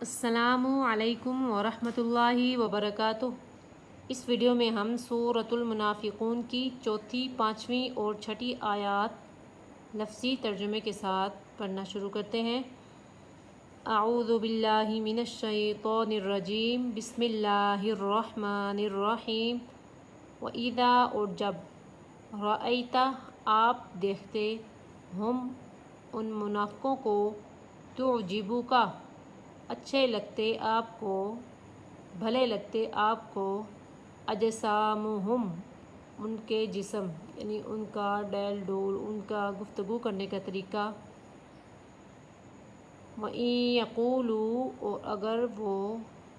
السلام علیکم ورحمۃ اللہ وبرکاتہ۔ اس ویڈیو میں ہم سورۃ المنافقون کی چوتھی، پانچویں اور چھٹی آیات لفظی ترجمے کے ساتھ پڑھنا شروع کرتے ہیں۔ اعوذ باللہ من الشیطان الرجیم، بسم اللہ الرحمن الرحیم۔ وَإِذَا اور جب، رأیت آپ دیکھتے، ہم ان منافقوں کو، تعجبک اچھے لگتے آپ کو، بھلے لگتے آپ کو، اجسامہم ان کے جسم، یعنی ان کا ڈیل ڈول، ان کا گفتگو کرنے کا طریقہ، وَإِن یقولوا اور اگر وہ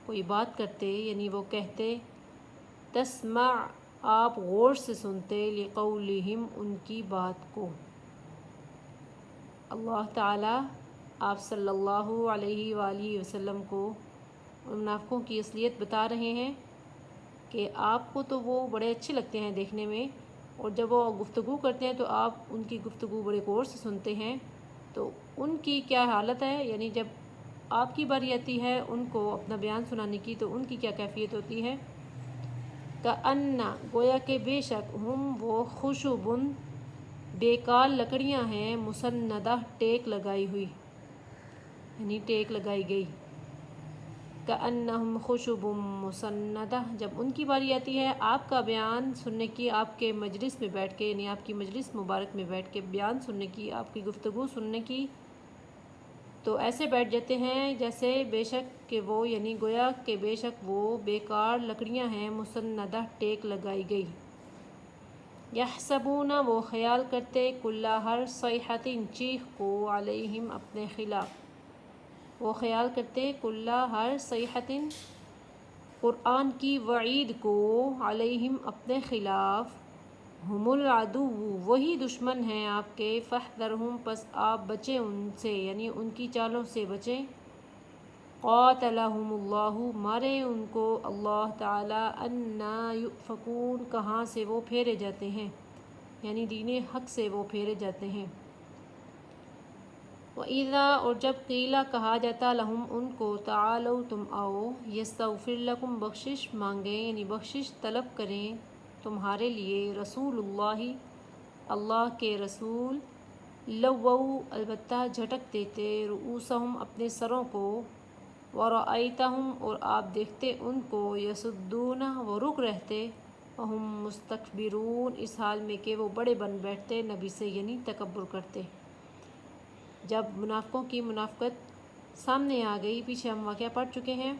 کوئی بات کرتے، یعنی وہ کہتے، تسمع آپ غور سے سنتے، لقولہم ان کی بات کو۔ اللہ تعالیٰ آپ صلی اللہ علیہ وآلہ وسلم کو ان منافقوں کی اصلیت بتا رہے ہیں کہ آپ کو تو وہ بڑے اچھے لگتے ہیں دیکھنے میں، اور جب وہ گفتگو کرتے ہیں تو آپ ان کی گفتگو بڑے غور سے سنتے ہیں، تو ان کی کیا حالت ہے، یعنی جب آپ کی باری آتی ہے ان کو اپنا بیان سنانے کی تو ان کی کیا کیفیت ہوتی ہے۔ کأن گویا کہ بے شک، ہم وہ خشبٌ بیکار لکڑیاں ہیں، مسندہ ٹیک لگائی ہوئی، یعنی ٹیک لگائی گئی۔ کأنہم خشب مسندہ، جب ان کی باری آتی ہے آپ کا بیان سننے کی، آپ کے مجلس میں بیٹھ کے، یعنی آپ کی مجلس مبارک میں بیٹھ کے بیان سننے کی، آپ کی گفتگو سننے کی، تو ایسے بیٹھ جاتے ہیں جیسے بے شک کہ وہ، یعنی گویا کہ بے شک وہ بیکار لکڑیاں ہیں، مسندہ ٹیک لگائی گئی۔ یحسبون وہ خیال کرتے، کل ہر صیحۃ چیخ کو، علیہم اپنے خلاف، وہ خیال کرتے کل ہر صیحۃ قرآن کی وعید کو، علیہم اپنے خلاف، ہم العدو وہی دشمن ہیں آپ کے، فاحذرہم پس آپ بچیں ان سے، یعنی ان کی چالوں سے بچیں۔ قاتلہم اللہ مارے ان کو اللہ تعالیٰ، انا یؤفکون کہاں سے وہ پھیرے جاتے ہیں، یعنی دین حق سے وہ پھیرے جاتے ہیں۔ وَإِذَا اور جب قیل کہا جاتا، لہم ان کو، تعالوا تم آؤ، یستغفر لکم بخشش مانگیں، یعنی بخشش طلب کریں تمہارے لیے، رسول اللہ اللہ کے رسول، لووا البتہ جھٹک دیتے، رؤوسہم اپنے سروں کو، ورأیتہم اور آپ دیکھتے ان کو، یصدون وہ رک رہتے، وہم مستکبرون اس حال میں کہ وہ بڑے بن بیٹھتے نبی سے، یعنی تکبر کرتے۔ جب منافقوں کی منافقت سامنے آ گئی، پیچھے ہم واقعہ پڑھ چکے ہیں،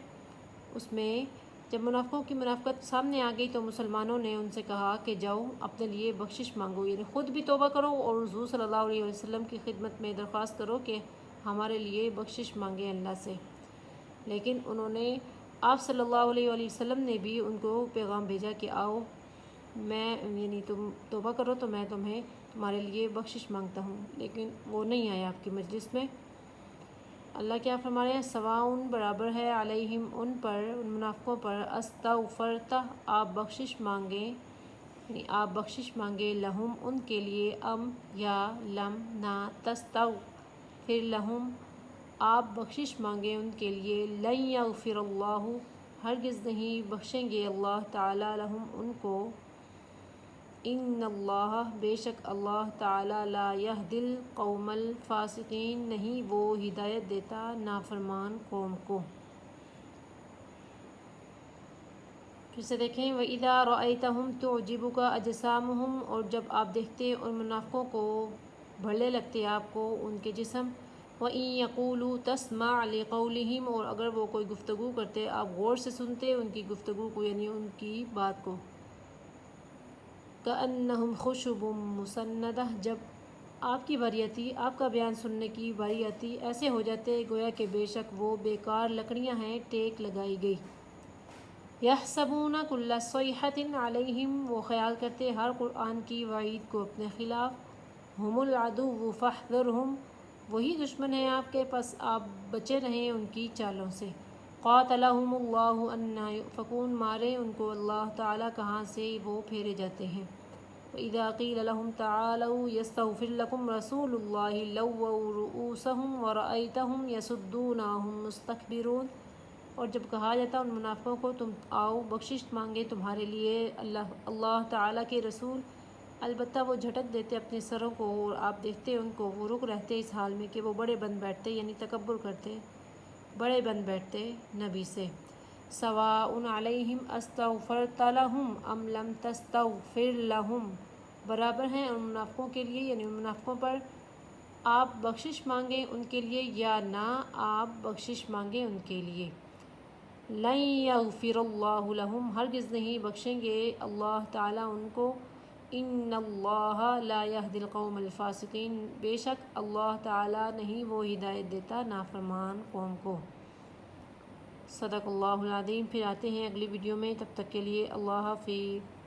اس میں جب منافقوں کی منافقت سامنے آ گئی تو مسلمانوں نے ان سے کہا کہ جاؤ اپنے لیے بخشش مانگو، یعنی خود بھی توبہ کرو اور حضور صلی اللہ علیہ وسلم کی خدمت میں درخواست کرو کہ ہمارے لیے بخشش مانگیں اللہ سے۔ لیکن انہوں نے، آپ صلی اللہ علیہ وآلہ وسلم نے بھی ان کو پیغام بھیجا کہ آؤ، میں یعنی تم توبہ کرو تو میں تمہارے لیے بخشش مانگتا ہوں، لیکن وہ نہیں آیا آپ کی مجلس میں۔ اللہ کیا فرما رہے ہیں، سواء برابر ہے، علیہم ان پر، ان منافقوں پر، استغفرت آپ بخشش مانگیں، یعنی آپ بخشش مانگے، لہم ان کے لیے، ام یا لم نہ، تستغفر لہم آپ بخشش مانگیں ان کے لیے، لن یغفر اللہ ہرگز نہیں بخشیں گے اللہ تعالیٰ، لہم ان کو، ان اللہ بے شک اللہ تعالیٰ، لا یہدی القوم الفاسقین نہیں وہ ہدایت دیتا نافرمان قوم کو۔ پھر سے دیکھیں، وَإِذَا رَأَيْتَهُمْ تُعْجِبُكَ أَجْسَامُهُمْ اور جب آپ دیکھتے ان منافقوں کو، بھلے لگتے آپ کو ان کے جسم، وَإِن يَقُولُوا تَسْمَعْ لِقَوْلِهِمْ اور اگر وہ کوئی گفتگو کرتے آپ غور سے سنتے ان کی گفتگو کو، یعنی ان کی بات کو۔ کأنہم خشب مسندہ جب آپ کی باری آتی، آپ کا بیان سننے کی باری آتی، ایسے ہو جاتے گویا کہ بے شک وہ بیکار لکڑیاں ہیں، ٹیک لگائی گئی۔ یحسبون کل صیحۃ علیہم وہ خیال کرتے ہر قرآن کی وعید کو اپنے خلاف، ہم العدو فاحذرہم وہی دشمن ہیں آپ کے، پس آپ بچے رہیں ان کی چالوں سے۔ قاتلہم اللہ انا یؤفکون مارے ان کو اللہ تعالیٰ کہاں سے وہ پھیرے جاتے ہیں۔ وَإِذَا قِيلَ لَهُمْ تَعَالَوْا يَسْتَغْفِرْ لَكُمْ رَسُولُ اللَّهِ لَوَّوْا رُؤُوسَهُمْ وَرَأَيْتَهُمْ يَصُدُّونَ وَهُمْ مُسْتَكْبِرُونَ، اور جب کہا جاتا ان منافقوں کو تم آؤ بخشش مانگے تمہارے لیے اللہ تعالیٰ کے رسول، البتہ وہ جھٹک دیتے اپنے سروں کو، اور آپ دیکھتے ان کو وہ رک رہتے اس حال میں کہ وہ بڑے بن بیٹھتے، یعنی تکبر کرتے، بڑے بن بیٹھتے نبی سے۔ سواء علیہم استغفرت لہم ام لم تستغفر لہم، برابر ہیں ان منافقوں کے لیے، یعنی ان منافقوں پر آپ بخشش مانگیں ان کے لیے یا نہ آپ بخشش مانگیں ان کے لیے۔ لن یغفر اللہ لہم، ہرگز نہیں بخشیں گے اللہ تعالیٰ ان کو۔ ان اللہ لا یہدی القوم الفاسقین، بے شک اللہ تعالیٰ نہیں وہ ہدایت دیتا نافرمان قوم کو۔ صدق اللہ العظیم۔ پھر آتے ہیں اگلی ویڈیو میں، تب تک کے لیے اللہ حافظ۔